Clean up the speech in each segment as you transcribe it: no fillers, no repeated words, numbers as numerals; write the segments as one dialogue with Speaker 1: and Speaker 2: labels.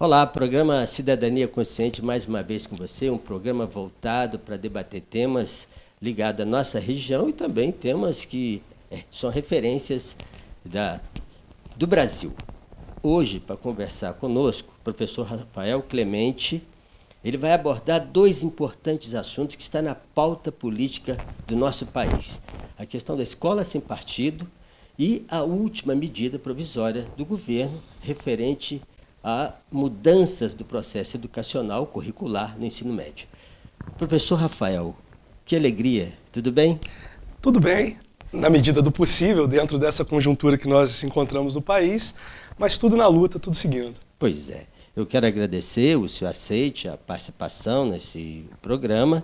Speaker 1: Olá, programa Cidadania Consciente, mais uma vez com você, um programa voltado para debater temas ligados à nossa região e também temas que são referências do Brasil. Hoje, para conversar conosco, o professor Rafael Clemente, ele vai abordar dois importantes assuntos que estão na pauta política do nosso país. A questão da escola sem partido e a última medida provisória do governo referente a mudanças do processo educacional curricular no ensino médio. Professor Rafael, que alegria, tudo bem?
Speaker 2: Tudo bem, na medida do possível, dentro dessa conjuntura que nós encontramos no país, mas tudo na luta, tudo seguindo.
Speaker 1: Pois é, eu quero agradecer o senhor aceite a participação nesse programa,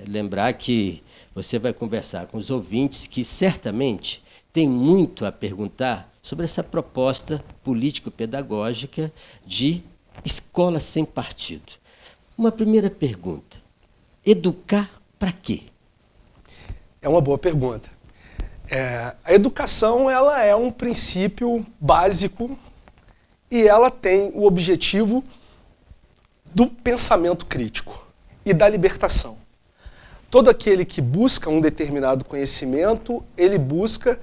Speaker 1: lembrar que você vai conversar com os ouvintes que certamente tem muito a perguntar sobre essa proposta político-pedagógica de escola sem partido. Uma primeira pergunta: educar para quê?
Speaker 2: É uma boa pergunta. A educação ela é um princípio básico e ela tem o objetivo do pensamento crítico e da libertação. Todo aquele que busca um determinado conhecimento, ele busca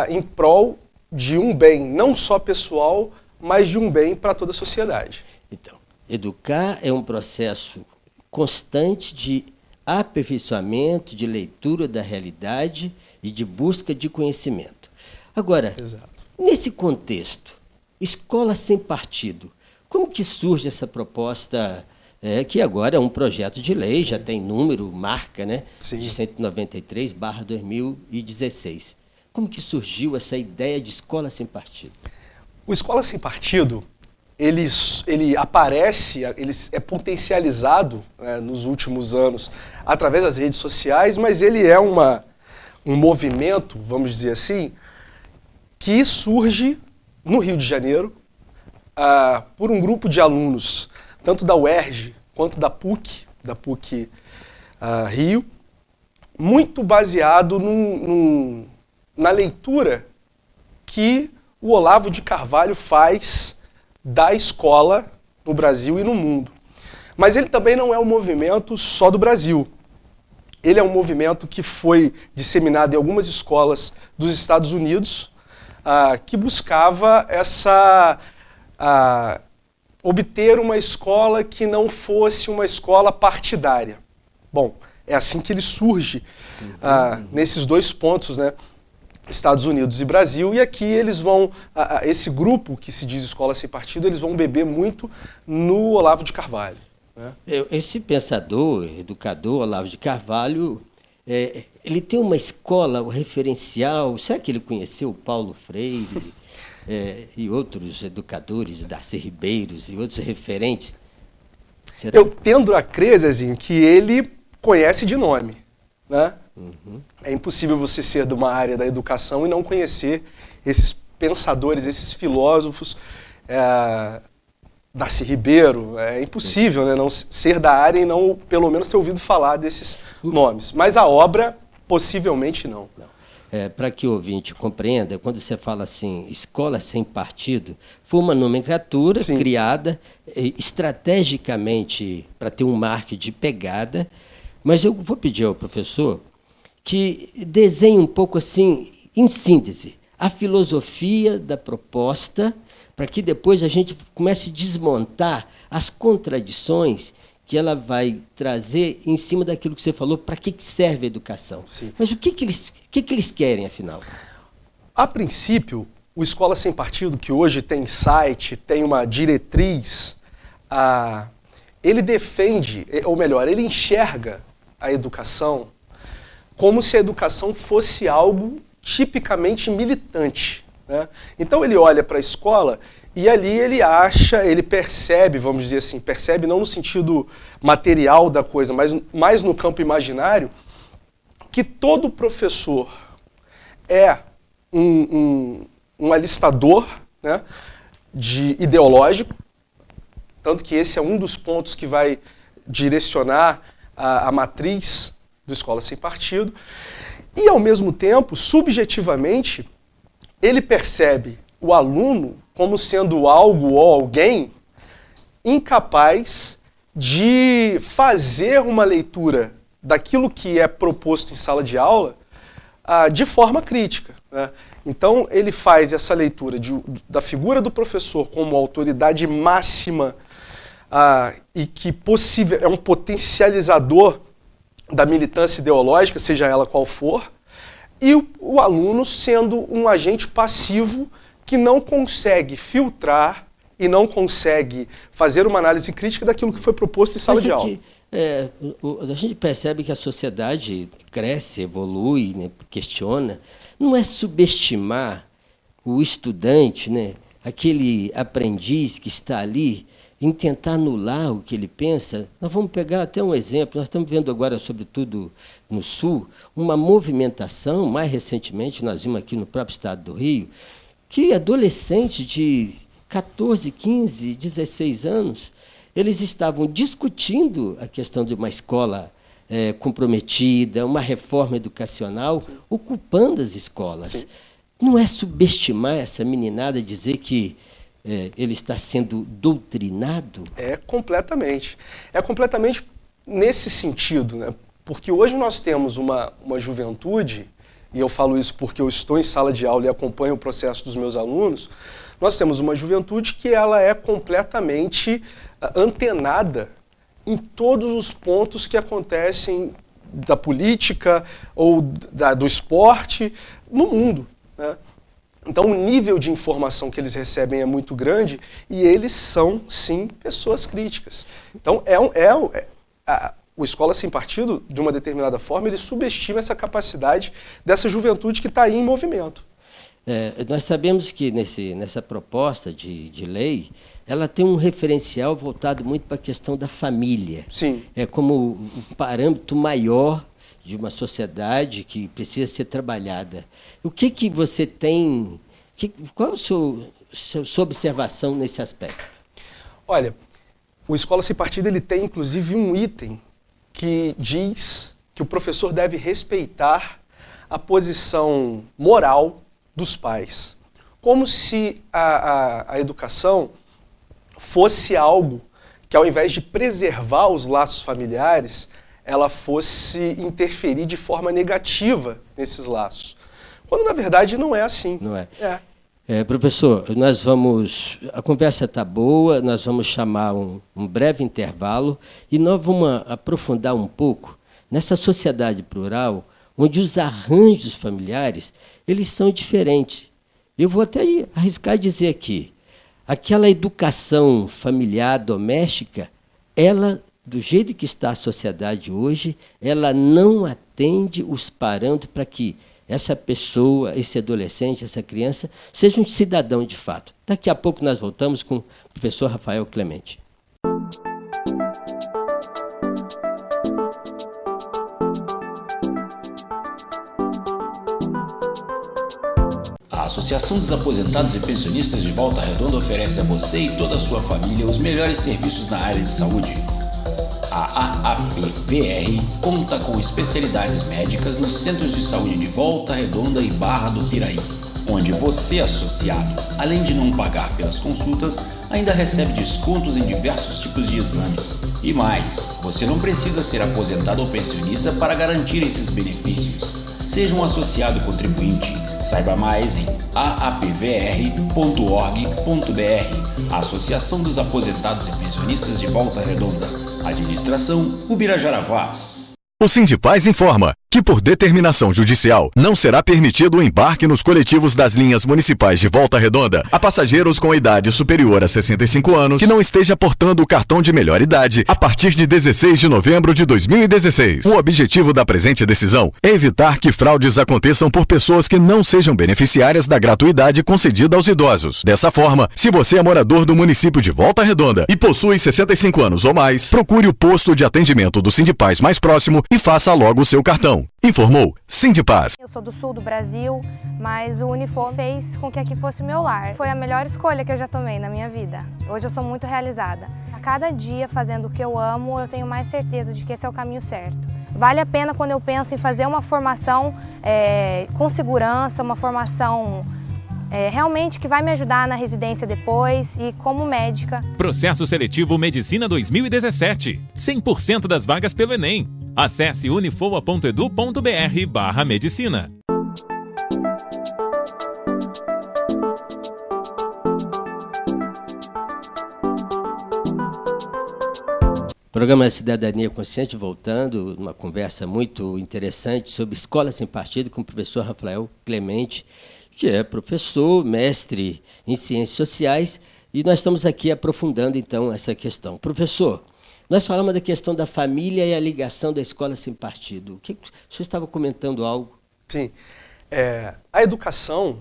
Speaker 2: em prol de um bem, não só pessoal, mas de um bem para toda a sociedade.
Speaker 1: Então, educar é um processo constante de aperfeiçoamento, de leitura da realidade e de busca de conhecimento. Agora,
Speaker 2: Exato.
Speaker 1: Nesse contexto, escola sem partido, como que surge essa proposta, que agora é um projeto de lei, já tem número, marca, né, de 193/2016. Como que surgiu essa ideia de escola sem partido?
Speaker 2: O Escola Sem Partido, ele aparece, ele é potencializado nos últimos anos através das redes sociais, mas ele é um movimento, vamos dizer assim, que surge no Rio de Janeiro por um grupo de alunos, tanto da UERJ quanto da PUC Rio, muito baseado na leitura que o Olavo de Carvalho faz da escola no Brasil e no mundo. Mas ele também não é um movimento só do Brasil. Ele é um movimento que foi disseminado em algumas escolas dos Estados Unidos, que buscava obter uma escola que não fosse uma escola partidária. Bom, é assim que ele surge nesses dois pontos, né? Estados Unidos e Brasil, e aqui eles vão, esse grupo que se diz Escola Sem Partido, eles vão beber muito no Olavo de Carvalho. Né?
Speaker 1: Esse pensador, educador, Olavo de Carvalho, ele tem uma escola, o referencial, será que ele conheceu Paulo Freire e outros educadores, Darcy Ribeiros e outros referentes? Será?
Speaker 2: Eu tendo a crer, Zezinho, que ele conhece de nome, né?
Speaker 1: Uhum.
Speaker 2: É impossível você ser de uma área da educação e não conhecer esses pensadores, esses filósofos, Darcy Ribeiro. É impossível, né, não ser da área e não, pelo menos, ter ouvido falar desses nomes. Mas a obra, possivelmente não.
Speaker 1: Para que o ouvinte compreenda, quando você fala assim, escola sem partido, foi uma nomenclatura criada estrategicamente para ter um marketing de pegada, mas eu vou pedir ao professor que desenhe um pouco assim, em síntese, a filosofia da proposta, para que depois a gente comece a desmontar as contradições que ela vai trazer em cima daquilo que você falou, para que serve a educação.
Speaker 2: Sim.
Speaker 1: Mas o que eles querem, afinal?
Speaker 2: A princípio, o Escola Sem Partido, que hoje tem site, tem uma diretriz, ele defende, ou melhor, ele enxerga a educação como se a educação fosse algo tipicamente militante, né? Então ele olha para a escola e ali ele percebe, vamos dizer assim, percebe não no sentido material da coisa, mas mais no campo imaginário, que todo professor é um alistador, né, ideológico, tanto que esse é um dos pontos que vai direcionar a matriz do Escola Sem Partido, e ao mesmo tempo, subjetivamente, ele percebe o aluno como sendo algo ou alguém incapaz de fazer uma leitura daquilo que é proposto em sala de aula de forma crítica, né? Então, ele faz essa leitura da figura do professor como autoridade máxima e que é um potencializador da militância ideológica, seja ela qual for, e o aluno sendo um agente passivo que não consegue filtrar e não consegue fazer uma análise crítica daquilo que foi proposto em sala de aula.
Speaker 1: A gente percebe que a sociedade cresce, evolui, né, questiona. Não é subestimar o estudante, né, aquele aprendiz que está ali, em tentar anular o que ele pensa. Nós vamos pegar até um exemplo. Nós estamos vendo agora, sobretudo no Sul, uma movimentação, mais recentemente, nós vimos aqui no próprio estado do Rio, que adolescentes de 14, 15, 16 anos, eles estavam discutindo a questão de uma escola comprometida, uma reforma educacional, sim, ocupando as escolas. Sim. Não é subestimar essa meninada, dizer que ele está sendo doutrinado?
Speaker 2: É completamente. É completamente nesse sentido, né? Porque hoje nós temos uma juventude, e eu falo isso porque eu estou em sala de aula e acompanho o processo dos meus alunos, nós temos uma juventude que ela é completamente antenada em todos os pontos que acontecem da política ou do esporte no mundo, né? Então o nível de informação que eles recebem é muito grande e eles são, sim, pessoas críticas. Então o Escola Sem Partido, de uma determinada forma, ele subestima essa capacidade dessa juventude que está aí em movimento.
Speaker 1: Nós sabemos que nessa proposta de lei, ela tem um referencial voltado muito para a questão da família.
Speaker 2: Sim.
Speaker 1: É como um parâmetro maior de uma sociedade que precisa ser trabalhada. O que você tem... Qual é a sua observação nesse aspecto?
Speaker 2: Olha, o Escola Sem Partido ele tem, inclusive, um item que diz que o professor deve respeitar a posição moral dos pais. Como se a educação fosse algo que, ao invés de preservar os laços familiares, ela fosse interferir de forma negativa nesses laços. Quando, na verdade, não é assim.
Speaker 1: Não é. Professor, a conversa está boa, nós vamos chamar um breve intervalo e nós vamos aprofundar um pouco nessa sociedade plural, onde os arranjos familiares, eles são diferentes. Eu vou até arriscar dizer aqui, aquela educação familiar, doméstica, ela, do jeito que está a sociedade hoje, ela não atende os parâmetros para que essa pessoa, esse adolescente, essa criança, seja um cidadão de fato. Daqui a pouco nós voltamos com o professor Rafael Clemente.
Speaker 3: A Associação dos Aposentados e Pensionistas de Volta Redonda oferece a você e toda a sua família os melhores serviços na área de saúde. A AAPVR conta com especialidades médicas nos centros de saúde de Volta Redonda e Barra do Piraí, onde você, associado, além de não pagar pelas consultas, ainda recebe descontos em diversos tipos de exames. E mais, você não precisa ser aposentado ou pensionista para garantir esses benefícios. Seja um associado contribuinte. Saiba mais em aapvr.org.br. Associação dos Aposentados e Pensionistas de Volta Redonda. Administração Ubirajara Vaz.
Speaker 4: O Sindipaz informa que, por determinação judicial, não será permitido o embarque nos coletivos das linhas municipais de Volta Redonda a passageiros com idade superior a 65 anos que não esteja portando o cartão de melhor idade a partir de 16 de novembro de 2016. O objetivo da presente decisão é evitar que fraudes aconteçam por pessoas que não sejam beneficiárias da gratuidade concedida aos idosos. Dessa forma, se você é morador do município de Volta Redonda e possui 65 anos ou mais, procure o posto de atendimento do Sindipaz mais próximo e faça logo o seu cartão. Informou Sindipaz.
Speaker 5: Eu sou do sul do Brasil, mas o uniforme fez com que aqui fosse o meu lar. Foi a melhor escolha que eu já tomei na minha vida. Hoje eu sou muito realizada. A cada dia fazendo o que eu amo, eu tenho mais certeza de que esse é o caminho certo. Vale a pena quando eu penso em fazer uma formação com segurança, uma formação realmente que vai me ajudar na residência depois e como médica.
Speaker 6: Processo Seletivo Medicina 2017. 100% das vagas pelo Enem. Acesse unifoa.edu.br/medicina.
Speaker 1: Programa Cidadania Consciente, voltando, uma conversa muito interessante sobre escola sem partido com o professor Rafael Clemente, que é professor, mestre em Ciências Sociais, e nós estamos aqui aprofundando então essa questão. Professor, nós falamos da questão da família e a ligação da escola sem partido. O senhor estava comentando algo?
Speaker 2: Sim. A educação,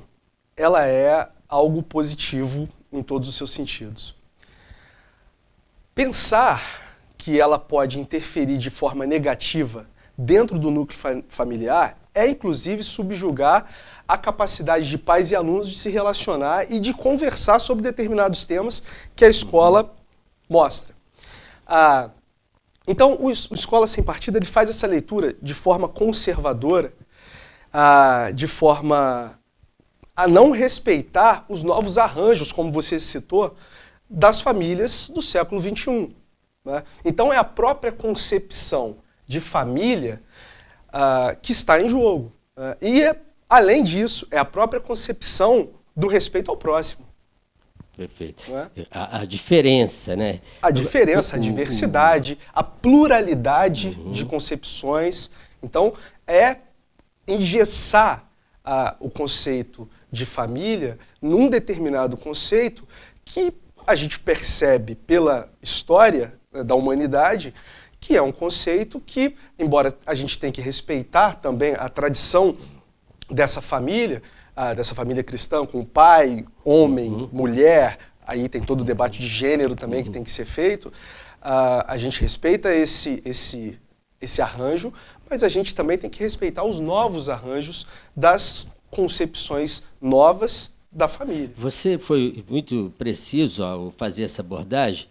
Speaker 2: ela é algo positivo em todos os seus sentidos. Pensar que ela pode interferir de forma negativa dentro do núcleo familiar é, inclusive, subjugar a capacidade de pais e alunos de se relacionar e de conversar sobre determinados temas que a escola mostra. Então, o Escola Sem Partido ele faz essa leitura de forma conservadora, de forma a não respeitar os novos arranjos, como você citou, das famílias do século XXI. Né? Então, é a própria concepção de família que está em jogo. Além disso, é a própria concepção do respeito ao próximo.
Speaker 1: Perfeito. A diferença, né?
Speaker 2: A diferença, a diversidade, a pluralidade de concepções. Então, é engessar o conceito de família num determinado conceito que a gente percebe pela história da humanidade que é um conceito que, embora a gente tenha que respeitar também a tradição dessa família cristã, com pai, homem, mulher, aí tem todo o debate de gênero também que tem que ser feito, a gente respeita esse arranjo, mas a gente também tem que respeitar os novos arranjos das concepções novas da família.
Speaker 1: Você foi muito preciso ao fazer essa abordagem.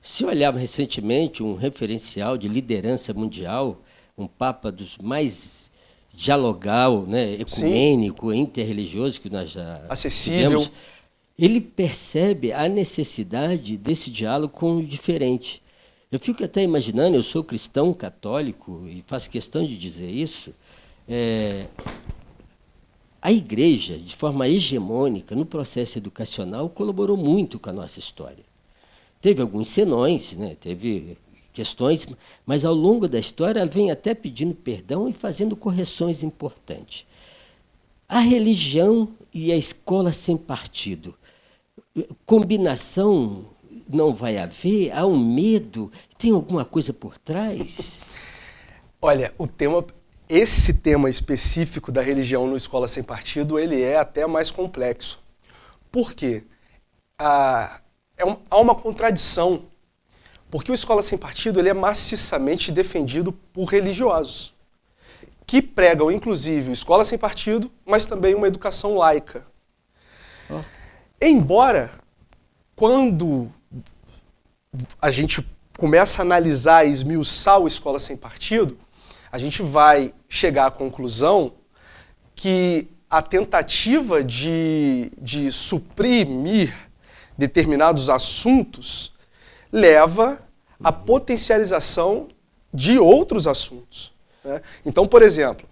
Speaker 1: Se olhava recentemente um referencial de liderança mundial, um papa dos mais dialogal, né, ecumênico, interreligioso que nós já
Speaker 2: acessível.
Speaker 1: Tivemos, ele percebe a necessidade desse diálogo com o diferente. Eu fico até imaginando, eu sou cristão católico e faço questão de dizer isso, a igreja, de forma hegemônica, no processo educacional, colaborou muito com a nossa história. Teve alguns senões, né? Teve questões, mas ao longo da história ela vem até pedindo perdão e fazendo correções importantes. A religião e a escola sem partido, combinação não vai haver? Há um medo? Tem alguma coisa por trás?
Speaker 2: Olha, esse tema específico da religião no Escola Sem Partido, ele é até mais complexo. Por quê? Há uma contradição, porque o Escola Sem Partido ele é maciçamente defendido por religiosos, que pregam, inclusive, o Escola Sem Partido, mas também uma educação laica. Embora, quando a gente começa a analisar e esmiuçar o Escola Sem Partido, a gente vai chegar à conclusão que a tentativa de suprimir determinados assuntos leva à potencialização de outros assuntos. Né? Então, por exemplo,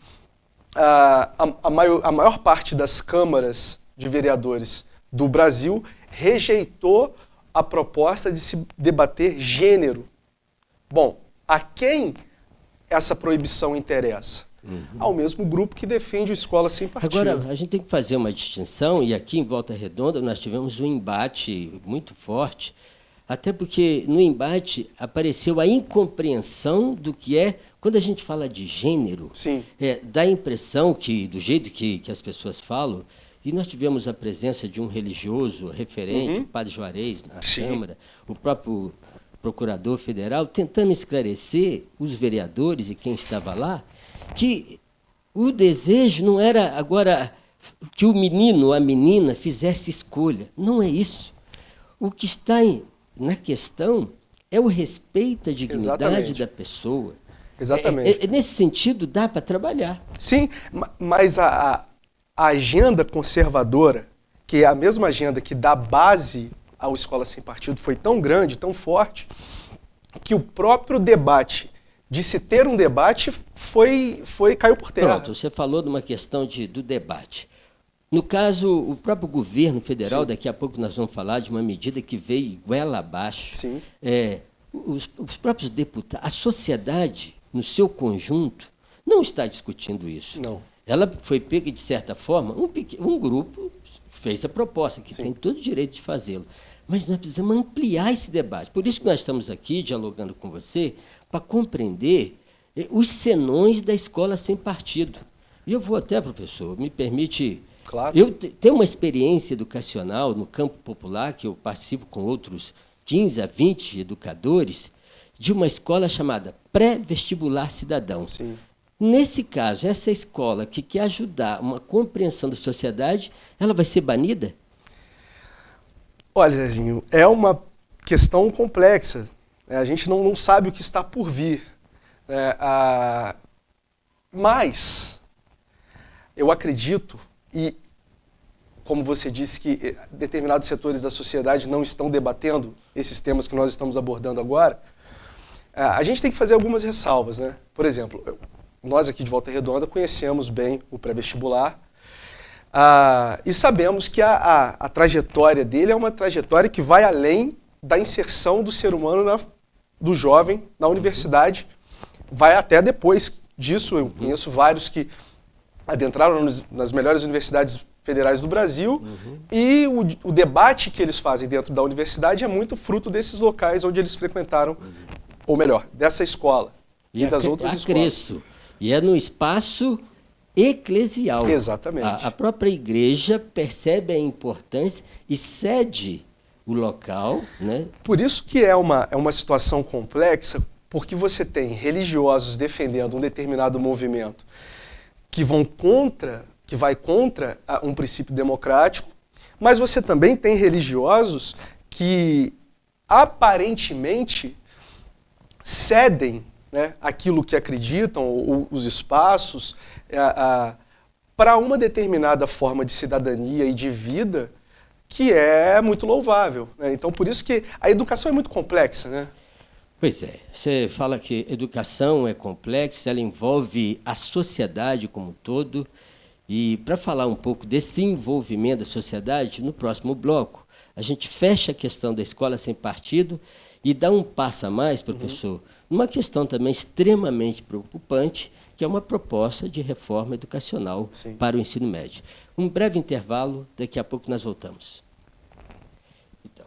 Speaker 2: a maior parte das câmaras de vereadores do Brasil rejeitou a proposta de se debater gênero. Bom, a quem essa proibição interessa? Ao mesmo grupo que defende o Escola Sem Partido.
Speaker 1: Agora, a gente tem que fazer uma distinção, e aqui em Volta Redonda nós tivemos um embate muito forte, até porque no embate apareceu a incompreensão do que é, quando a gente fala de gênero, dá a impressão que, do jeito que as pessoas falam, e nós tivemos a presença de um religioso referente, o padre Juarez, na Câmara, o próprio procurador federal, tentando esclarecer os vereadores e quem estava lá, que o desejo não era agora que o menino ou a menina fizesse escolha. Não é isso. O que está na questão é o respeito à dignidade da pessoa.
Speaker 2: Exatamente.
Speaker 1: Nesse sentido, dá para trabalhar.
Speaker 2: Sim, mas a agenda conservadora que a mesma agenda que dá base ao Escola Sem Partido foi tão grande, tão forte, que o próprio debate, de se ter um debate, caiu por terra.
Speaker 1: Pronto, você falou de uma questão do debate. No caso, o próprio governo federal,
Speaker 2: Sim.
Speaker 1: daqui a pouco nós vamos falar de uma medida que veio goela abaixo.
Speaker 2: Sim.
Speaker 1: Os próprios deputados, a sociedade, no seu conjunto, não está discutindo isso.
Speaker 2: Não.
Speaker 1: Ela foi pega, de certa forma, um grupo fez a proposta, que
Speaker 2: Sim.
Speaker 1: tem todo o direito de fazê-lo. Mas nós precisamos ampliar esse debate. Por isso que nós estamos aqui dialogando com você, para compreender os senões da escola sem partido. E eu vou até, professor, me permite...
Speaker 2: Claro.
Speaker 1: Eu tenho uma experiência educacional no campo popular, que eu participo com outros 15 a 20 educadores, de uma escola chamada Pré-Vestibular Cidadão.
Speaker 2: Sim.
Speaker 1: Nesse caso, essa escola que quer ajudar uma compreensão da sociedade, ela vai ser banida?
Speaker 2: Olha, Zezinho, é uma questão complexa. A gente não sabe o que está por vir. Mas eu acredito, e como você disse que determinados setores da sociedade não estão debatendo esses temas que nós estamos abordando agora, a gente tem que fazer algumas ressalvas, né? Por exemplo, nós aqui de Volta Redonda conhecemos bem o pré-vestibular e sabemos que a trajetória dele é uma trajetória que vai além da inserção do ser humano, do jovem, na universidade, vai até depois disso. Eu conheço vários que adentraram nas melhores universidades federais do Brasil, e o debate que eles fazem dentro da universidade é muito fruto desses locais onde eles frequentaram, ou melhor, dessa escola e das outras escolas.
Speaker 1: E é no espaço eclesial.
Speaker 2: Exatamente.
Speaker 1: A própria igreja percebe a importância e cede o local, né?
Speaker 2: Por isso que é uma situação complexa, porque você tem religiosos defendendo um determinado movimento que vai contra um princípio democrático, mas você também tem religiosos que aparentemente cedem, né, aquilo que acreditam, ou os espaços, para uma determinada forma de cidadania e de vida que é muito louvável, né? Então, por isso que a educação é muito complexa, né?
Speaker 1: Pois é, você fala que educação é complexa, ela envolve a sociedade como um todo, e para falar um pouco desse envolvimento da sociedade, no próximo bloco, a gente fecha a questão da escola sem partido e dá um passo a mais, professor, numa questão também extremamente preocupante, que é uma proposta de reforma educacional para o ensino médio. Um breve intervalo, daqui a pouco nós voltamos. Então.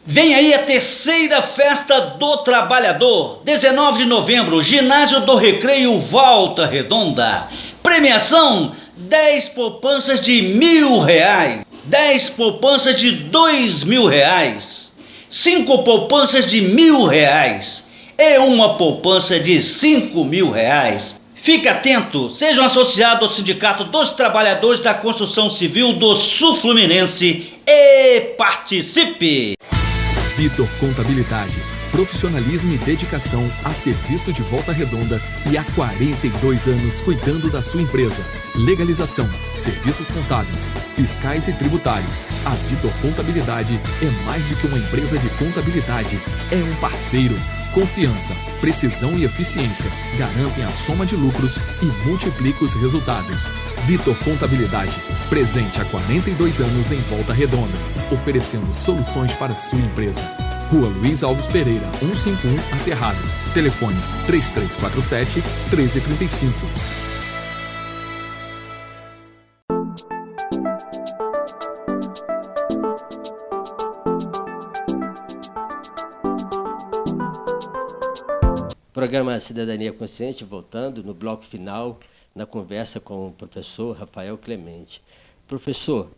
Speaker 7: Vem aí a terceira festa do trabalhador, 19 de novembro, ginásio do Recreio Volta Redonda. Premiação, 10 poupanças de R$1.000, 10 poupanças de R$2.000, 5 poupanças de R$1.000 e uma poupança de R$5.000. Fique atento, seja um associado ao Sindicato dos Trabalhadores da Construção Civil do Sul Fluminense e participe!
Speaker 8: Vitor Contabilidade, profissionalismo e dedicação a serviço de Volta Redonda e há 42 anos cuidando da sua empresa. Legalização, serviços contábeis, fiscais e tributários. A Vitor Contabilidade é mais do que uma empresa de contabilidade, é um parceiro. Confiança, precisão e eficiência garantem a soma de lucros e multiplicam os resultados. Vitor Contabilidade, presente há 42 anos em Volta Redonda, oferecendo soluções para a sua empresa. Rua Luiz Alves Pereira, 151, Aterrado. Telefone 3347-1335.
Speaker 1: Programa Cidadania Consciente, voltando no bloco final, na conversa com o professor Rafael Clemente. Professor,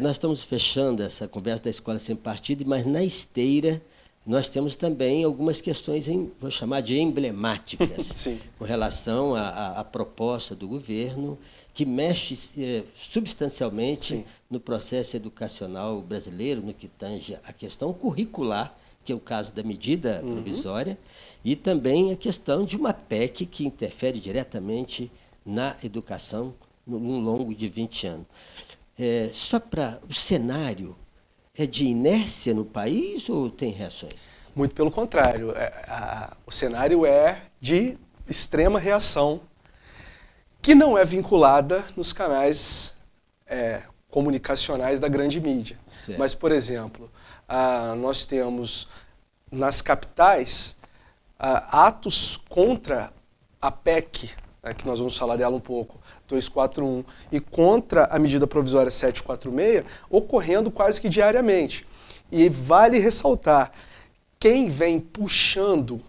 Speaker 1: nós estamos fechando essa conversa da Escola Sem Partido, mas na esteira nós temos também algumas questões, vou chamar de emblemáticas, com relação à proposta do governo, que mexe substancialmente no processo educacional brasileiro, no que tange a questão curricular que é o caso da medida provisória, e também a questão de uma PEC que interfere diretamente na educação num longo de 20 anos. Só para o cenário, é de inércia no país ou tem reações?
Speaker 2: Muito pelo contrário. O cenário é de extrema reação, que não é vinculada nos canais comunicacionais da grande mídia.
Speaker 1: Certo.
Speaker 2: Mas, por exemplo, nós temos nas capitais atos contra a PEC, que nós vamos falar dela um pouco, 241, e contra a medida provisória 746, ocorrendo quase que diariamente. E vale ressaltar, quem vem puxando,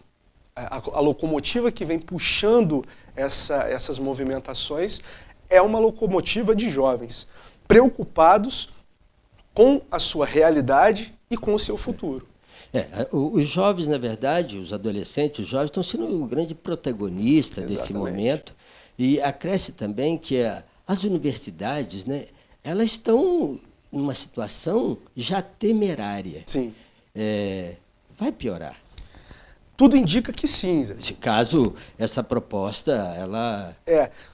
Speaker 2: a locomotiva que vem puxando essas movimentações é uma locomotiva de jovens, preocupados com a sua realidade e com o seu futuro.
Speaker 1: Os jovens, na verdade, os adolescentes, os jovens estão sendo um grande protagonista desse momento. E acresce também que as universidades, né, elas estão numa situação já temerária.
Speaker 2: Sim.
Speaker 1: Vai piorar?
Speaker 2: Tudo indica que sim, Zé.
Speaker 1: Caso essa proposta, ela...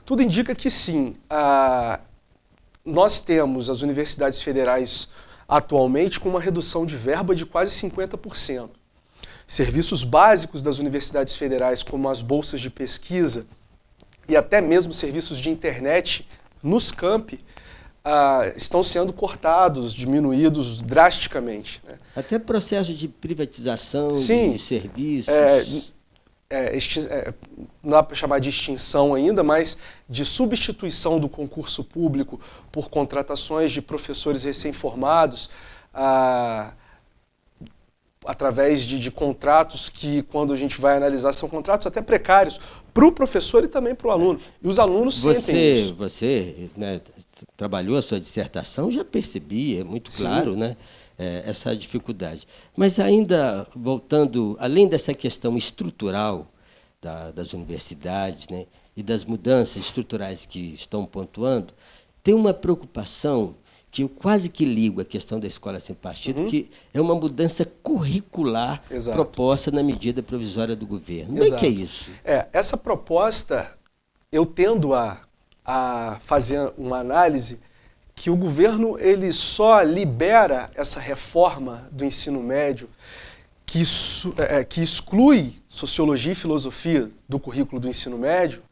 Speaker 2: Tudo indica que sim. Nós temos as universidades federais atualmente com uma redução de verba de quase 50%. Serviços básicos das universidades federais, como as bolsas de pesquisa e até mesmo serviços de internet nos campi, estão sendo cortados, diminuídos drasticamente, né?
Speaker 1: Até processo de privatização de serviços.
Speaker 2: Não dá para chamar de extinção ainda, mas de substituição do concurso público por contratações de professores recém-formados, através de contratos que, quando a gente vai analisar, são contratos até precários para o professor e também para o aluno. E os alunos sentem isso.
Speaker 1: Você, né, trabalhou a sua dissertação, já percebi, é muito claro, né, essa dificuldade. Mas ainda, voltando, além dessa questão estrutural das universidades, né, e das mudanças estruturais que estão pontuando, tem uma preocupação que eu quase que ligo a questão da escola sem partido, que é uma mudança curricular proposta na medida provisória do governo. Como é que é isso?
Speaker 2: Essa proposta, eu tendo a fazer uma análise que o governo ele só libera essa reforma do ensino médio que exclui sociologia e filosofia do currículo do ensino médio.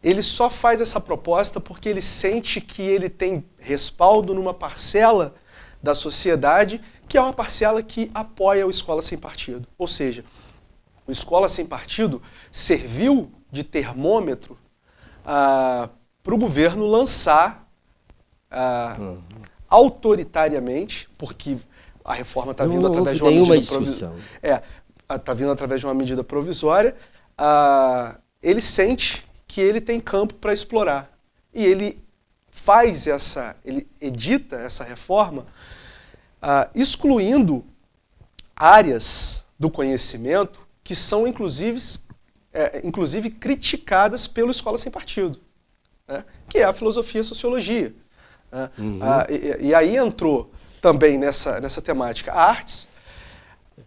Speaker 2: Ele só faz essa proposta porque ele sente que ele tem respaldo numa parcela da sociedade que é uma parcela que apoia o Escola Sem Partido. Ou seja, o Escola Sem Partido serviu de termômetro para o governo lançar autoritariamente, porque a reforma está vindo através de uma medida provisória. Está vindo através de uma medida provisória. Ele sente que ele tem campo para explorar. E ele ele edita essa reforma excluindo áreas do conhecimento que são, inclusive criticadas pelo Escola Sem Partido, né? Que é a filosofia e a sociologia. E aí entrou também nessa temática artes,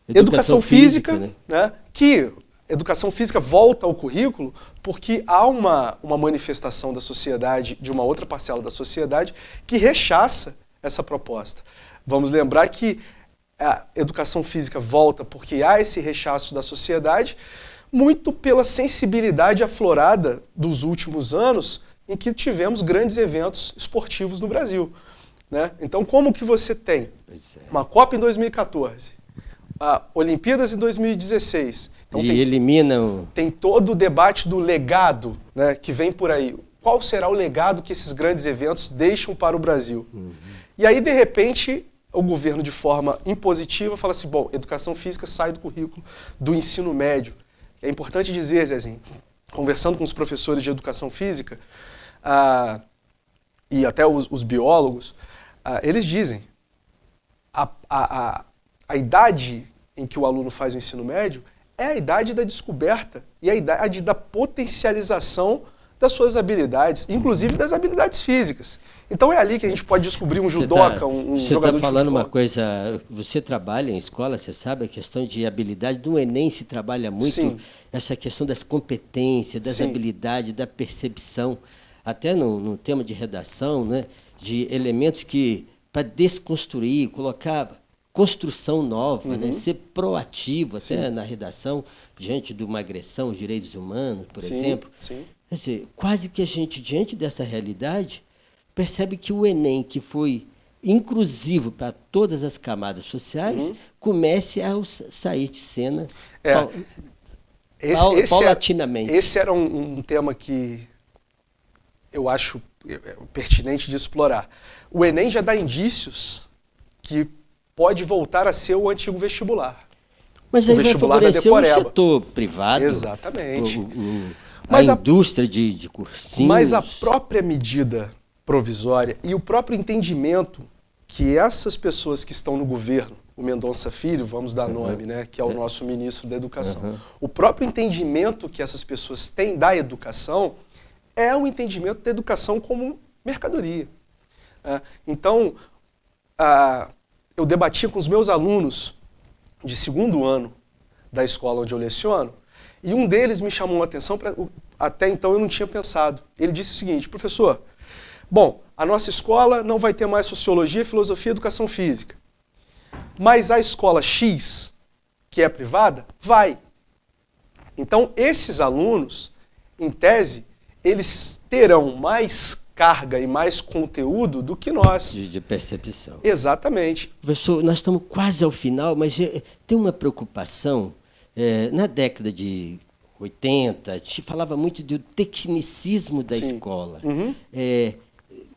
Speaker 2: educação física, né? Que educação física volta ao currículo porque há uma manifestação da sociedade, de uma outra parcela da sociedade, que rechaça essa proposta. Vamos lembrar que a educação física volta porque há esse rechaço da sociedade, muito pela sensibilidade aflorada dos últimos anos, em que tivemos grandes eventos esportivos no Brasil, né? Então, como que você tem uma Copa em 2014, Olimpíadas em 2016... Então, tem todo o debate do legado, né, que vem por aí. Qual será o legado que esses grandes eventos deixam para o Brasil? E aí, de repente, o governo, de forma impositiva, fala assim, bom, educação física sai do currículo do ensino médio. É importante dizer, Zezinho, conversando com os professores de educação física, e até os biólogos, eles dizem, a idade em que o aluno faz o ensino médio é a idade da descoberta e a idade da potencialização das suas habilidades, inclusive das habilidades físicas. Então é ali que a gente pode descobrir um judoca, um jogador de futebol.
Speaker 1: Você está falando uma coisa, você trabalha em escola, você sabe a questão de habilidade, do Enem se trabalha muito. Sim. Essa questão das competências, das Sim. habilidades, da percepção, até no tema de redação, né, de elementos que, para desconstruir, colocar construção nova, né, ser proativo até na redação, diante de uma agressão aos direitos humanos, por exemplo. Sim. Quer dizer, quase que a gente, diante dessa realidade, percebe que o Enem, que foi inclusivo para todas as camadas sociais, comece a sair de cena paulatinamente.
Speaker 2: Esse era um tema que eu acho pertinente de explorar. O Enem já dá indícios que pode voltar a ser o antigo vestibular.
Speaker 1: Mas aí vai favorecer o setor privado.
Speaker 2: Exatamente.
Speaker 1: A indústria de cursinhos.
Speaker 2: Mas a própria medida provisória e o próprio entendimento que essas pessoas que estão no governo, o Mendonça Filho, vamos dar nome, né, que é o nosso ministro da Educação, o próprio entendimento que essas pessoas têm da educação é um entendimento da educação como mercadoria. Então, eu debatia com os meus alunos de 2º ano da escola onde eu leciono, e um deles me chamou a atenção, até então eu não tinha pensado. Ele disse o seguinte: professor, bom, a nossa escola não vai ter mais sociologia, filosofia e educação física, mas a escola X, que é privada, vai. Então, esses alunos, em tese, eles terão mais carga e mais conteúdo do que nós.
Speaker 1: De percepção.
Speaker 2: Exatamente.
Speaker 1: Professor, nós estamos quase ao final, mas tem uma preocupação. Na década de 80, se falava muito do tecnicismo da escola.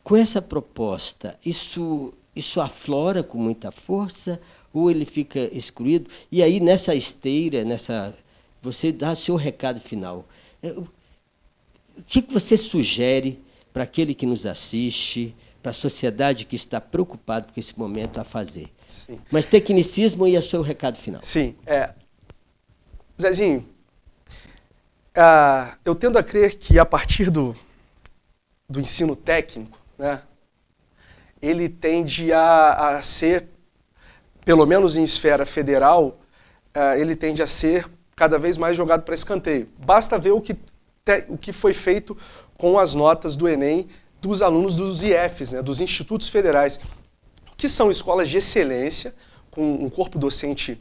Speaker 1: Com essa proposta, isso aflora com muita força ou ele fica excluído? E aí, nessa esteira, você dá seu recado final. O que você sugere para aquele que nos assiste, para a sociedade que está preocupada com esse momento a fazer? Sim. Mas tecnicismo e o seu recado final.
Speaker 2: Sim. Zezinho, eu tendo a crer que a partir do ensino técnico, né, ele tende a ser, pelo menos em esfera federal, ele tende a ser cada vez mais jogado para escanteio. Basta ver o que foi feito com as notas do Enem dos alunos dos IFs, né, dos Institutos Federais, que são escolas de excelência, com um corpo docente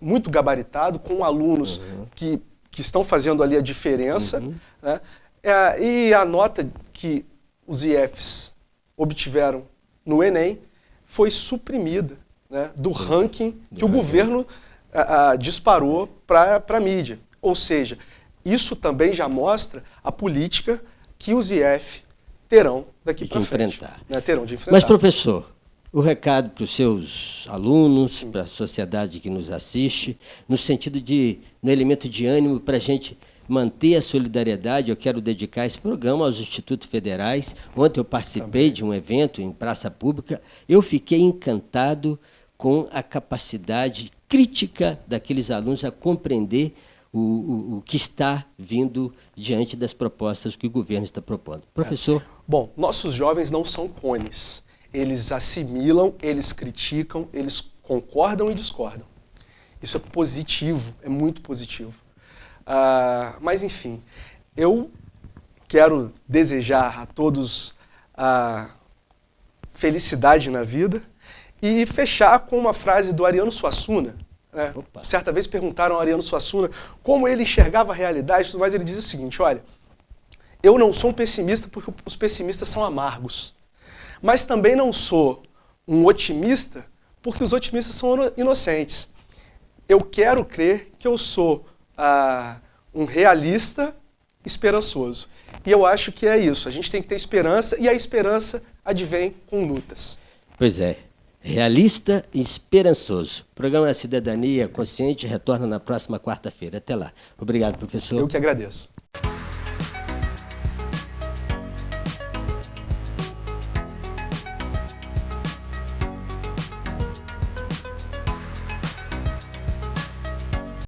Speaker 2: muito gabaritado, com alunos que estão fazendo ali a diferença, né, e a nota que os IFs obtiveram no Enem foi suprimida, né, do ranking que o governo disparou para a mídia. Ou seja, isso também já mostra a política que os IF terão daqui para frente. Né, terão de enfrentar.
Speaker 1: Mas, professor, o recado para os seus alunos, para a sociedade que nos assiste, no sentido no elemento de ânimo para a gente manter a solidariedade, eu quero dedicar esse programa aos Institutos Federais. Ontem eu participei de um evento em praça pública, eu fiquei encantado com a capacidade crítica daqueles alunos a compreender o que está vindo diante das propostas que o governo está propondo. Professor?
Speaker 2: Bom, nossos jovens não são cones. Eles assimilam, eles criticam, eles concordam e discordam. Isso é positivo, é muito positivo. Mas, enfim, eu quero desejar a todos felicidade na vida e fechar com uma frase do Ariano Suassuna. Certa vez perguntaram ao Ariano Suassuna como ele enxergava a realidade, mas ele diz o seguinte: olha, eu não sou um pessimista porque os pessimistas são amargos, mas também não sou um otimista porque os otimistas são inocentes. Eu quero crer que eu sou um realista esperançoso. E eu acho que é isso. A gente tem que ter esperança e a esperança advém com lutas.
Speaker 1: Pois é. Realista e esperançoso. O programa Cidadania Consciente retorna na próxima quarta-feira. Até lá. Obrigado, professor.
Speaker 2: Eu que agradeço.